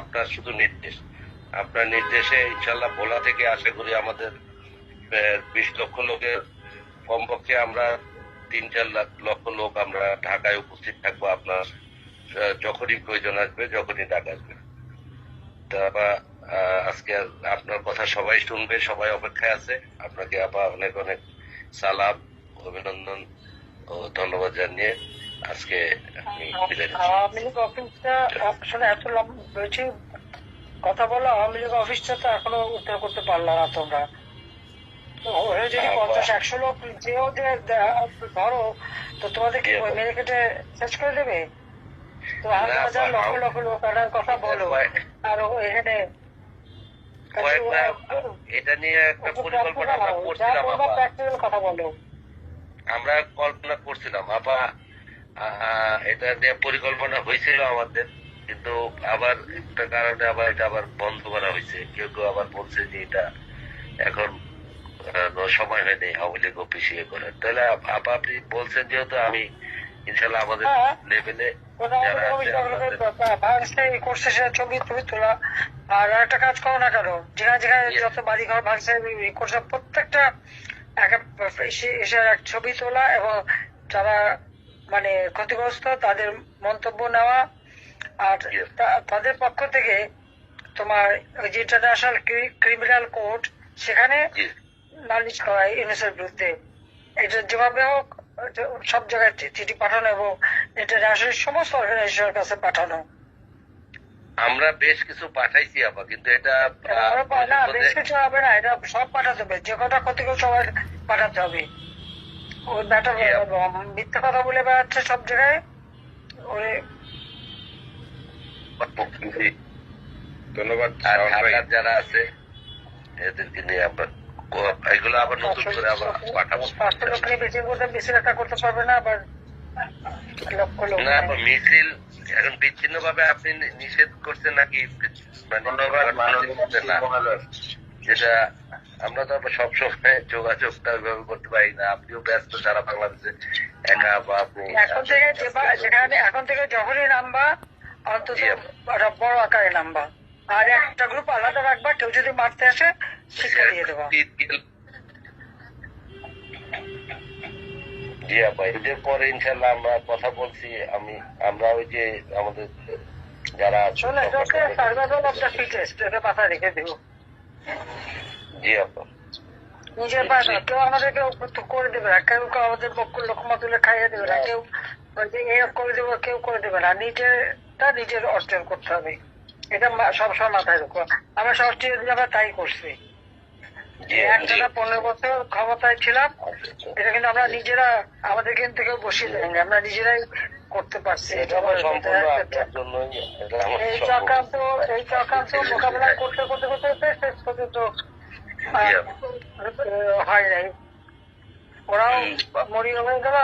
আপনার শুধু নির্দেশ, আপনার নির্দেশে ইনশাল্লাহ ভোলা থেকে আশা করি আমাদের 20 লক্ষ লোকের কমপক্ষে আমরা 3-4 লক্ষ লোক আমরা ঢাকায় উপস্থিত থাকবো। আপনার যখনই প্রয়োজন আসবে, যখনই ডাক আসবে। আজকে আপনার কথা সবাই শুনবে, সবাই অপেক্ষায় আছে। আপনাকে আবার অনেক অনেক সালাম, অভিনন্দন ও ধন্যবাদ জানিয়ে আজকে আমি বিদায় নিচ্ছি। আওয়ামী লীগ অফিসটা আসলে এত লম্বা বলছি কথা বলো, আওয়ামী লীগ অফিসটা তো এখনো উদ্ধার করতে পারলাম না তোমরা। যদি 50-100 লোক যেও ধরো, তো তোমাদের কি মেরে কেটে শেষ করে দেবে? তো হাজার লক্ষ লক্ষ লোক কথা বলো, আর এখানে এটা নিয়ে একটা পরিকল্পনা আমরা করছিলাম, কথা বলো। আমরা কল্পনা করছিলাম আপা, এটা নিয়ে পরিকল্পনা হয়েছিল আমাদের, কিন্তু আবার একটা কারণে আবার এটা আবার বন্ধ করা হয়েছে। কেউ কেউ আবার বলছে যে এটা এখন সময় হয়নি আওয়ামী লীগ অফিস ইয়ে করে। তাহলে আপা আপনি বলছেন যেহেতু আমি ইনশাল্লাহ আমাদের লেভেলে ছবি ছবি তোলা। আর একটা কাজ করো না কেন, যেখানে যেখানে যত বাড়ি ঘর ভাঙছে প্রত্যেকটা এক ছবি তোলা এবং যারা মানে ক্ষতিগ্রস্ত তাদের মন্তব্য নেওয়া, আর তাদের পক্ষ থেকে তোমার ওই যে ইন্টারন্যাশনাল ক্রিমিনাল কোর্ট সেখানে নালিশ করা ইউনুসের বিরুদ্ধে। এটা যেভাবে হোক সব জায়গায় চিঠি পাঠানো এবং ইন্টারন্যাশনাল সমস্ত অর্গানাইজেশনের কাছে পাঠানো। আমরা বেশ কিছু পাঠাইছি আপা, কিন্তু এটা না বেশ কিছু হবে না, এটা সব পাঠাতে হবে, যে কটা ক্ষতিগ্রস্ত সবাই পাঠাতে হবে। ওই ব্যাটা মিথ্যা কথা বলে বেড়াচ্ছে সব জায়গায়। ওই ধন্যবাদ। যারা আছে এদেরকে নিয়ে আমরা এগুলো আবার নতুন করে আবার পাঠাবো। 500 লোক নিয়ে মিছিল একটা করতে পারবে না আবার লক্ষ লোক না। মিছিল এখন বিচ্ছিন্ন ভাবে আপনি নিষেধ করছেন নাকি? যেটা আমরা তো সবসময় যোগাযোগটা ওইভাবে করতে পারি না। আপনিও ব্যস্ত সারা বাংলাদেশে একা, বা আপনি এখন থেকে যখনই নামবা অন্তত বড় আকারে নামবা, আর একটা গ্রুপ আলাদা রাখবা, কেউ যদি মারতে আসে শিক্ষা দিয়ে দেবা। জি আপা, এদের পরে ইনশাল্লাহ আমরা কথা বলছি। আমরা ওই যে আমাদের যারা মাথায় রেখে দেব। জি আপা, নিজের পাশে কেউ আমাদেরকে করে দেবে না, কেউ আমাদের পক্ষ লোকমা তুলে খাইয়ে দেবে না, কেউ করে দেবো, কেউ করে দেবে না। নিজেরটা নিজের অর্জন করতে হবে, এটা সবসময় মাথায় রাখবো। আমরা সবচেয়ে আমরা তাই করছি। 15 বছর ক্ষমতায় ছিলাম, এটা কিন্তু আমরা নিজেরা আমাদের কিন্তু কেউ বসিয়ে দেয়নি, আমরা নিজেরাই করতে পারছি। এই চক্রান্ত মোকাবেলা করতে করতে করতে শেষ পর্যন্ত হয় নাই, ওরাও মরিয়া হয়ে গেল।